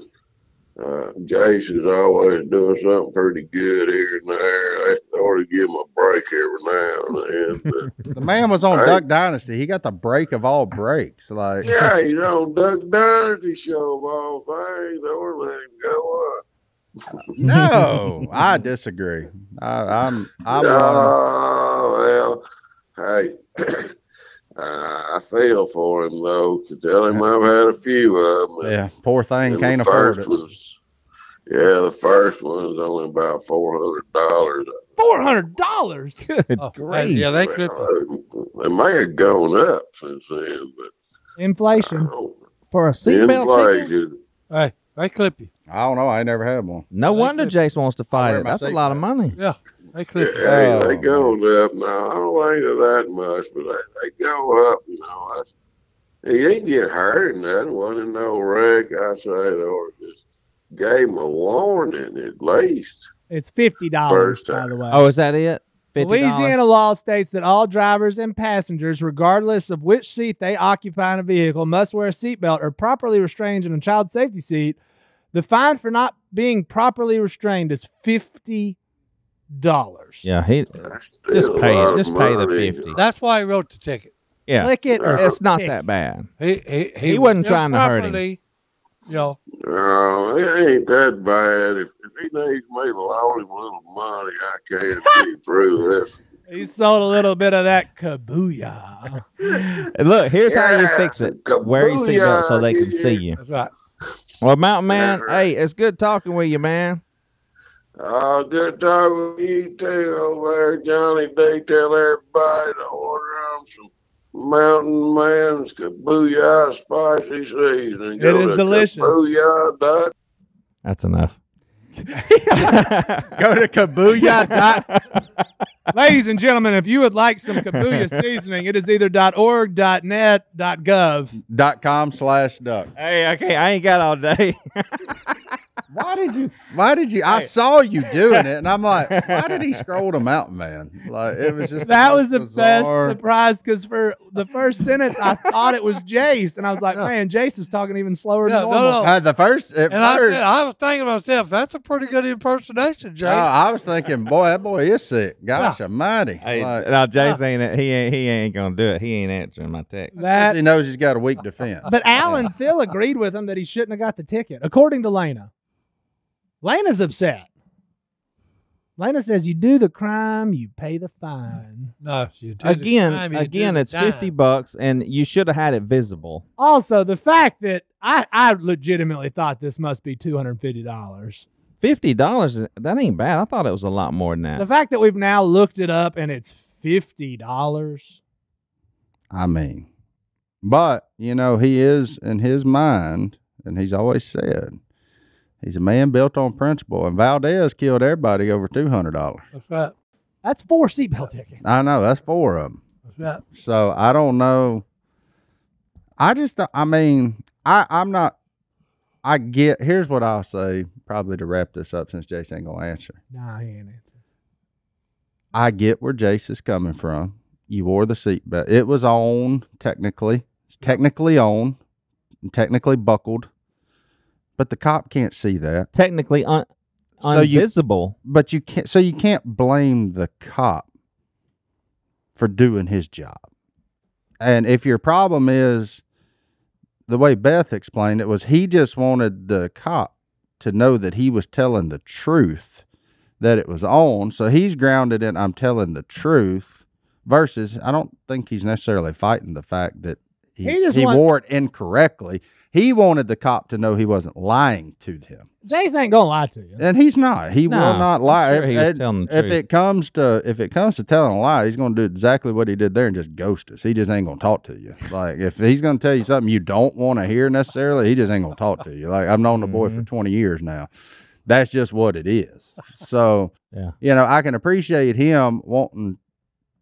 Jase is always doing something pretty good here and there. I ought to give him a break every now and then. But The man was on Duck Dynasty. He got the break of all breaks. Like, yeah, he's on Duck Dynasty show of all things. I ought to let him go up. no, I disagree. I'm Oh, well, hey, I feel for him, though. Tell him I've had a few of them. yeah, poor thing And can't the afford first it. the first one's only about $400. $400. Good Oh, grief. yeah, they could. They may have gone up since then, but I Inflation. don't For a seatbelt ticket? inflation. Hey, they clip you. I don't know. I ain't never had one. No wonder Jase wants to fight wear it. my That's a lot of seatbelt. money. Yeah, they clip you. Hey, they Oh, go up now. I don't think they're that much, but they go up, He didn't get hurt and that wasn't no wreck. I say, or just gave him a warning at least. It's $50, First by time. the way. Oh, is that it? $50? Louisiana law states that all drivers and passengers, regardless of which seat they occupy in a vehicle, must wear a seatbelt or properly restrained in a child safety seat. The fine for not being properly restrained is $50. Yeah, he That's just still a pay lot it. of Just pay the money. 50. That's why he wrote the ticket. Yeah, Click it or it's not tick. that bad. He wasn't was trying to hurt him. improperly, No, it ain't that bad. If he needs me to loan him a little money, I can't see through this. He sold a little bit of that kabooyah. And look, here's how you Yeah, fix it. Wear your seatbelt so they can see you. That's right. Well, Mountain Man, Yeah, right. hey, it's good talking with you, man. Good talking with you too over there, Johnny D. Tell everybody to order them some Mountain Man's Kabooyah Spicy Seasoning. It is delicious. Kabooyah. That's enough. Go to Kabooyah. Ladies and gentlemen, if you would like some kabooyah seasoning, it is either .org, .net, .gov. .com/duck. Hey, okay, I ain't got all day. Why did you? I saw you doing it, and I'm like, why did he scroll to Mountain Man? Like, it was just That was the best bizarre. surprise because for the first sentence, I thought it was Jase. And I was like, man, Jase is talking even slower Yeah, than no, normal. no. The first, at And I, first, said, I was thinking to myself, that's a pretty good impersonation, Jay. I was thinking, boy, that boy is sick. Gosh almighty. Hey, Like, no, Jase he ain't gonna do it. He ain't answering my text. That- he knows he's got a weak defense. But Alan Phil agreed with him that he shouldn't have got the ticket, according to Lena. Lena's upset. Lena says you do the crime, you pay the fine. No, you do the crime, you do the It's time. $50, and you should have had it visible. Also, the fact that I legitimately thought this must be $250. $50, that ain't bad. I thought it was a lot more than that. The fact that we've now looked it up and it's $50. I mean, but, he is in his mind, and he's always said, he's a man built on principle. And Valdez killed everybody over $200. That's right. That's 4 seatbelt tickets. I know, that's 4 of them. That's right. So I don't know. Here's what I'll say, probably to wrap this up since Jase ain't going to answer. Nah, he ain't answering. I get where Jase is coming from. You wore the seatbelt. It was on, technically. It's technically on, and technically buckled. But the cop can't see that. Technically, invisible. But you can't. So you can't blame the cop for doing his job. And if your problem is the way Beth explained it was he just wanted the cop to know that he was telling the truth, that it was on. So he's grounded in I'm telling the truth versus I don't think he's necessarily fighting the fact that he wore it incorrectly. He wanted the cop to know he wasn't lying to him. Jase ain't gonna lie to you, and he's not. He will not lie. Sure he was telling the truth. If it comes to telling a lie, he's going to do exactly what he did there and just ghost us. He just ain't going to talk to you. Like if he's going to tell you something you don't want to hear necessarily, he just ain't going to talk to you. Like I've known the boy for 20 years now. That's just what it is. So I can appreciate him wanting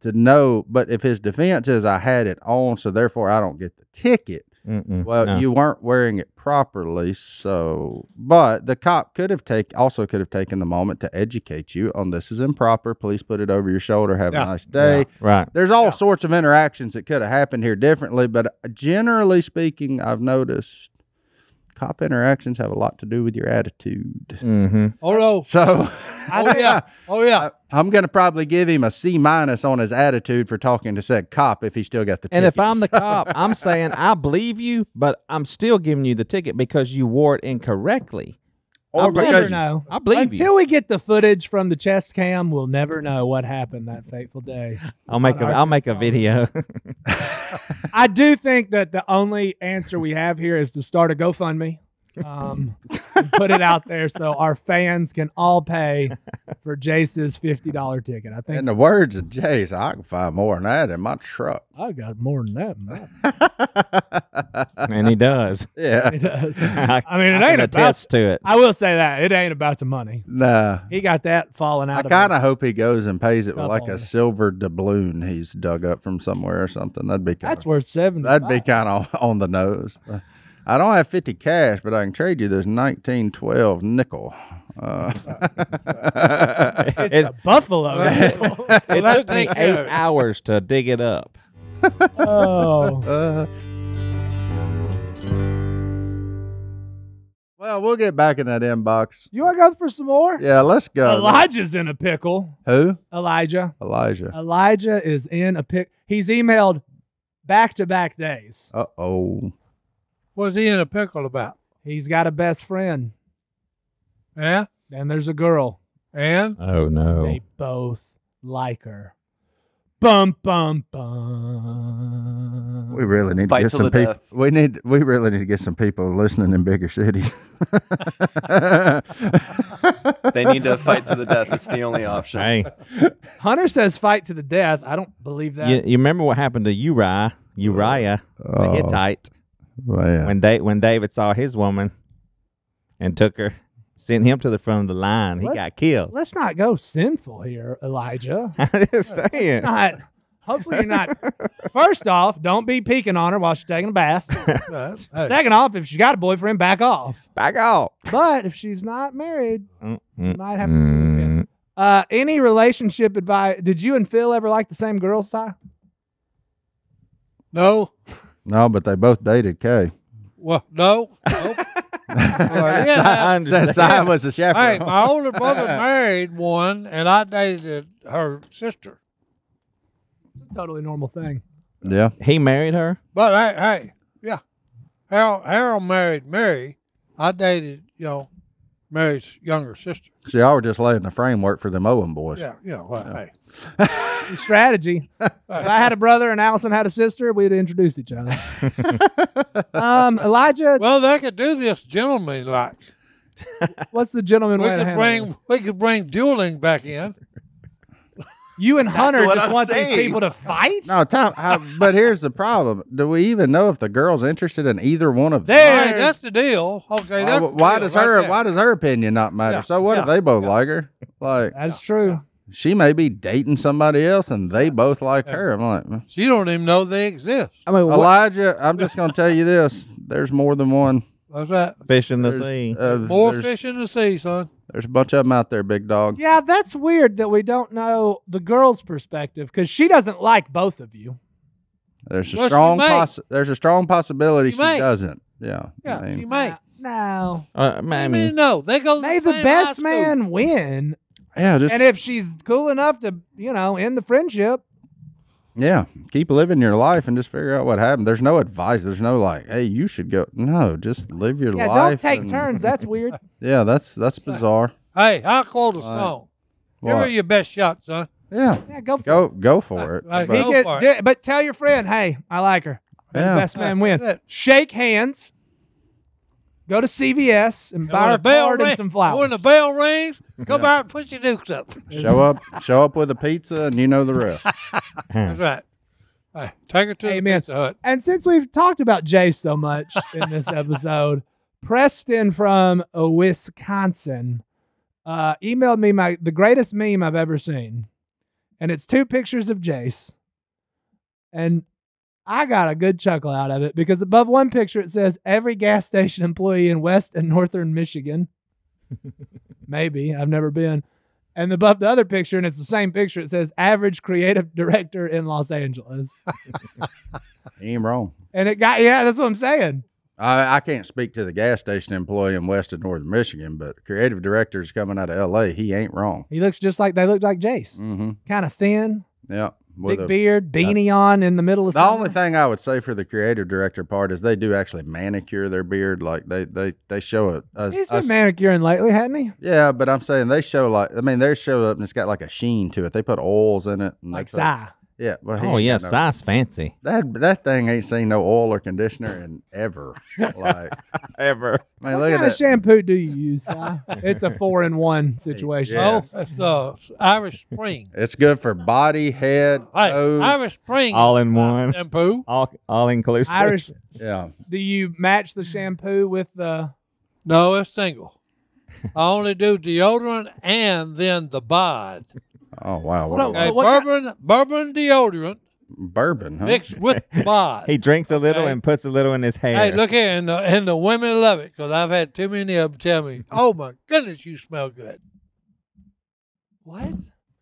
to know, but if his defense is I had it on, so therefore I don't get the ticket. You weren't wearing it properly, so. But the cop could have taken the moment to educate you on this is improper. Please put it over your shoulder. Have a nice day. Yeah. Right. There's all sorts of interactions that could have happened here differently, but generally speaking, I've noticed cop interactions have a lot to do with your attitude. Oh no! So, oh yeah. I'm going to probably give him a C- on his attitude for talking to said cop if he still got the ticket. And if I'm the cop, I'm saying I believe you, but I'm still giving you the ticket because you wore it incorrectly. Or we'll never know. I believe you. Until we get the footage from the chest cam, we'll never know what happened that fateful day. I'll make a video. I do think that the only answer we have here is to start a GoFundMe. And put it out there so our fans can all pay for Jase's $50 ticket. I think. In the words of Jase, I can find more than that in my truck. I got more than that. And he does. Yeah, He does. I mean, it ain't about to it. I will say that it ain't about the money. Nah, He got that falling out. I kind of hope he goes and pays it with Up like on a it. silver doubloon he's dug up from somewhere or something. That'd be kind That's worth $70. That'd be kind of on the nose. I don't have 50 cash, but I can trade you this 1912 nickel. It's a buffalo. It took me 8 hours to dig it up. Oh. Well, we'll get back in that inbox. You want to go for some more? Yeah, let's go. Elijah's in a pickle. Who? Elijah. Elijah is in a pickle. He's emailed back-to-back days. Uh-oh. What's he in a pickle about? He's got a best friend. Yeah? And there's a girl. And? Oh, no. They both like her. Bum, bum, bum. We really need Fight to get till some the people. death. We really need to get some people listening in bigger cities. They need to fight to the death. It's the only option. Hey, Hunter says fight to the death. I don't believe that. you remember what happened to Uriah the Hittite, Well, when David saw his woman and took her, sent him to the front of the line. He got killed. Let's not go sinful here, Elijah. I'm just saying. Hopefully you're not. First off, don't be peeking on her while she's taking a bath. Hey. Second off, if she's got a boyfriend, back off. Back off. But if she's not married, you might have to swoop in. Any relationship advice? Did you and Phil ever like the same girl, Si? No. no, but they both dated Kay. Well, no. Nope. Since I was a Hey, chaperone. my older brother married one, and I dated her sister. It's a totally normal thing. Yeah. He married her? But hey, yeah. Harold married Mary. I dated, Mary's younger sister. So y'all were just laying the framework for them Owen boys. Yeah, hey. Strategy. If I had a brother and Allison had a sister, we'd introduce each other. Elijah, Well, they could do this gentlemanly like. what's the gentleman way to handle this? We could bring dueling back in. You and Hunter what just I'm want saying. these people to fight? No, Tom. But here's the problem: do we even know if the girl's interested in either one of them? There. Hey, that's the deal. Okay, that's the Why deal does right her? there. Why does her opinion not matter? Yeah, So what if they both like her? Like That's true. she may be dating somebody else, and they both like her. I'm like, So you don't even know they exist. I mean, what Elijah, I'm just going to tell you this: there's more than one. What's that? fish in the There's, sea? More there's- fish in the sea, son. There's a bunch of them out there, big dog. Yeah, that's weird that we don't know the girl's perspective because she doesn't like both of you. There's a Well, she strong may. there's a strong possibility She she may. doesn't. Yeah. Yeah, I mean, you may. No. I I mean, mean, no, they go. To May the the same best high school. man win. Yeah, just And if she's cool enough to, end the friendship, yeah, keep living your life and just figure out what happened. There's no advice. There's no like, hey, you should go. No, just live your yeah, life. don't take and- turns. That's weird. Yeah, that's bizarre. Hey, I'll quote a song. Give her What? your best shot, son. Yeah, Yeah, go for it. go for it. Right, But- go for it. But tell your friend, hey, I like her. May the Yeah. best man win. That's it. Shake hands. Go to CVS and buy her a card and some flowers. When the bell rings, come out and put your dukes up. show up with a pizza, and you know the rest. That's right. Hey, take her to Amen. the Pizza Hut. And since we've talked about Jase so much in this episode, Preston from Wisconsin emailed me the greatest meme I've ever seen. And it's 2 pictures of Jase. And I got a good chuckle out of it because above one picture it says every gas station employee in West and Northern Michigan. Maybe. I've never been. And above the other picture, and it's the same picture, it says average creative director in Los Angeles. He ain't wrong. And that's what I'm saying. I can't speak to the gas station employee in West and Northern Michigan, but creative directors coming out of L.A., he ain't wrong. He looks just like they look like Jase. Mm-hmm. Kind of thin, Yeah. with big a- beard, beanie on in the middle of The summer. only thing I would say for the creative director part is they do actually manicure their beard. Like they show He's been manicuring lately, hasn't he? Yeah, but I'm saying they show they show up and it's got like a sheen to it. They put oils in it. And Like they Si. Yeah. Well, he oh ain't yeah, got no- size fancy. That thing ain't seen no oil or conditioner in ever. Like, Ever. man, What look at kind of that. shampoo do you use, Si? It's a 4-in-1 situation. Yeah. Oh, that's Irish Spring. It's good for body, head, Hey, toes. Irish Spring. All in one. Shampoo. All inclusive. Irish, Yeah. do you match the shampoo with the... No, it's single. I only do deodorant and then the bod. Oh wow. Hold on. What a Okay, What bourbon deodorant bourbon, huh? mixed with the bod. He drinks a little Okay. and puts a little in his hair. Hey, look here, and the women love it because I've had too many of them tell me, "Oh my goodness, you smell good." What?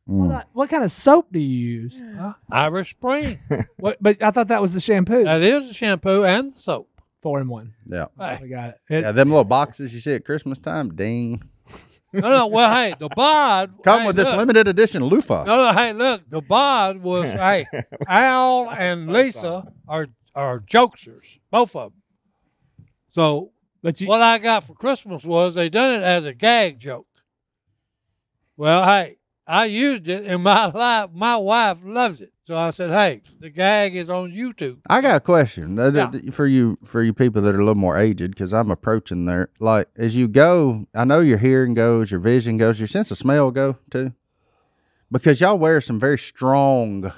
Mm. What kind of soap do you use? Irish Spring. What? But I thought that was the shampoo. That is the shampoo and the soap. 4-in-1. Yeah. I Hey. got it. Yeah, them little boxes you see at Christmas time, ding. No, well, hey, the bod Come hey, with this look. limited edition loofah. No, hey, look, the bod was hey, Al and Lisa are jokesters, both of them. So But you, what I got for Christmas was they done it as a gag joke. Well, hey, I used it in my life. My wife loves it. So I said, hey, the gag is on YouTube. I got a question Yeah. for you people that are a little more aged, because I'm approaching there. Like as you go, I know your hearing goes, your vision goes, your sense of smell go too, because y'all wear some very strong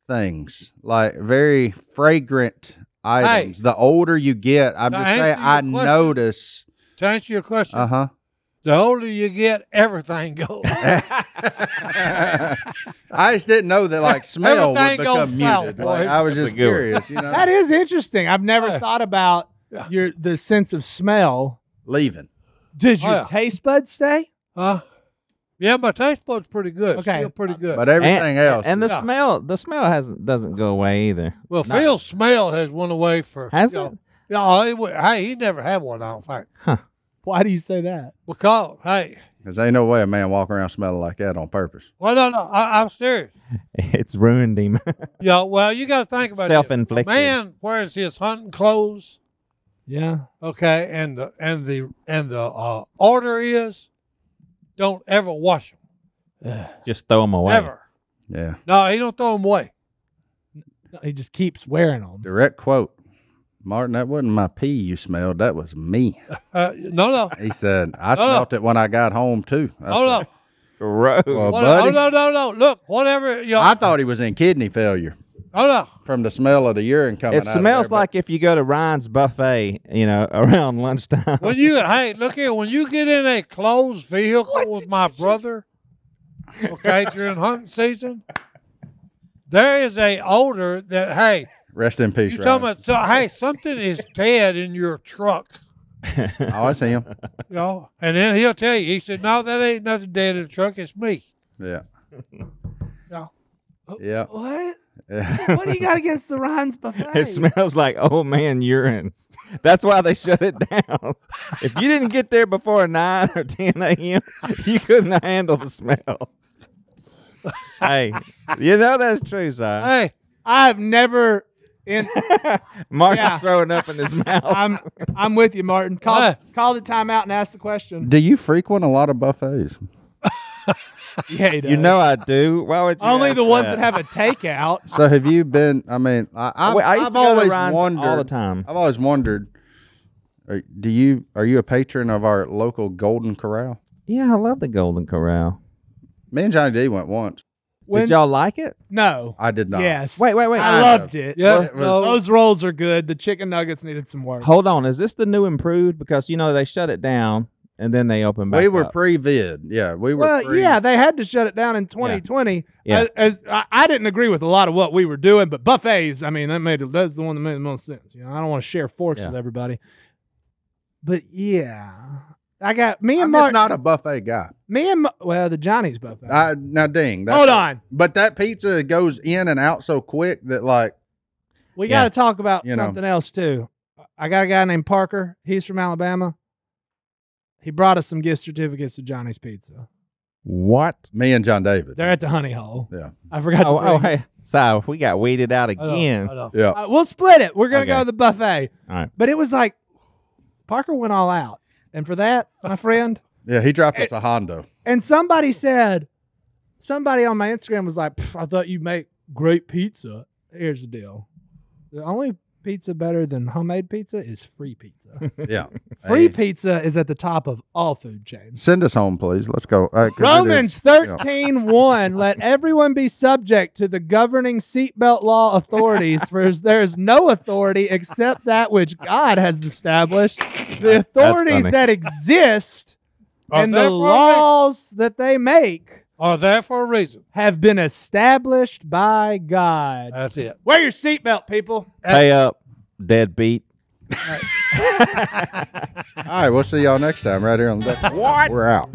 things, like very fragrant items. The older you get, I'm To just answer saying, your I question- notice. To answer your question, Uh-huh. the older you get, everything goes. I just didn't know that like smell would Everything become goes south, muted. boy. Like, I was That's a just good one. curious, you know. that is interesting. I've never Yeah. thought about Yeah. the sense of smell. Leaving. Does your Oh, yeah. taste buds stay? Yeah, my taste bud's pretty good. Okay. Still pretty good. But everything else. And the Yeah. smell doesn't go away either. Well, Phil's smell has went away for. Has you it? know, Yeah, hey, he never had one, I don't think. Why do you say that? Because, hey, Because ain't no way a man walking around smelling like that on purpose. well, no, I'm serious. It's ruined him. Yeah, well, you got to think about it. Self-inflicted. A man wears his hunting clothes, Yeah. okay, and the order is, don't ever wash them, Just throw them away. ever. Yeah. No, he don't throw them away. He just keeps wearing them. Direct quote. Martin, that wasn't my pee you smelled. That was me. No. He said, I smelt it when I got home, too. I Hold said, on. Gross. Well, Oh, buddy, no. Look, whatever. I thought he was in kidney failure Hold on. from the smell of the urine coming It out of smells there, like if you go to Ryan's buffet, around lunchtime. When you, hey, look here. When you get in a closed vehicle with my brother, okay, during hunting season, there is a odor that, hey, but rest in peace, you Ryan. talking about, so, hey, something is dead in your truck, Oh, I see him. and then he'll tell you, he said, no, that ain't nothing dead in the truck, it's me. Yeah. Yeah. Yeah. What? What do you got against the Ryan's buffet? It smells like old man urine. That's why they shut it down. If you didn't get there before 9 or 10 a.m., you couldn't handle the smell. Hey, you know that's true, Si. Hey, I've never Mark's Yeah. throwing up in his mouth. I'm with you, Martin. Call the timeout and ask the question. Do you frequent a lot of buffets? Yeah, he does. You know I do. Why would you Only ask the ones that that have a takeout. So have you been? I mean, I used I've to go to always Ryan's wondered all the time. I've always wondered. Are you a patron of our local Golden Corral? Yeah, I love the Golden Corral. Me and Johnny D went once. Did y'all like it? No. I did not. Yes. Wait. I loved it. yeah, It was- no, Those rolls are good. The chicken nuggets needed some work. Hold on. Is this the new improved? Because, they shut it down and then they opened back We were up. pre-vid. Yeah, we were. Well, yeah, they had to shut it down in 2020. Yeah. I didn't agree with a lot of what we were doing, but buffets, I mean, that's the one that made the most sense. I don't want to share forks with everybody. But yeah, I got me and I'm Mark. just not a buffet guy. The Johnny's buffet. Now, ding. Hold on. But that pizza goes in and out so quick that, like, We got to talk about You know. something else too. I got a guy named Parker. He's from Alabama. He brought us some gift certificates to Johnny's Pizza. What? me and John David. They're at the Honey Hole. Yeah. I forgot to bring Hey. So we got weeded out I know, again. I know. Yeah. We'll split it. We're going to Okay. go to the buffet. All right. But it was like, Parker went all out. And for that, my friend, Yeah, he dropped us a Hondo. and somebody on my Instagram was like, I thought you make great pizza. Here's the deal. The only pizza better than homemade pizza is free pizza. Yeah. Free Hey, pizza is at the top of all food chains. Send us home, please. Let's go. 'Cause it Romans is- 13:1, let everyone be subject to the governing seatbelt law authorities, for there is no authority except that which God has established. The authorities funny. that exist Are and there the for a laws that they make Are there for a reason. have been established by God. That's it. Wear your seatbelt, people. Pay up, deadbeat. All right, we'll see y'all next time right here on the. What? We're out.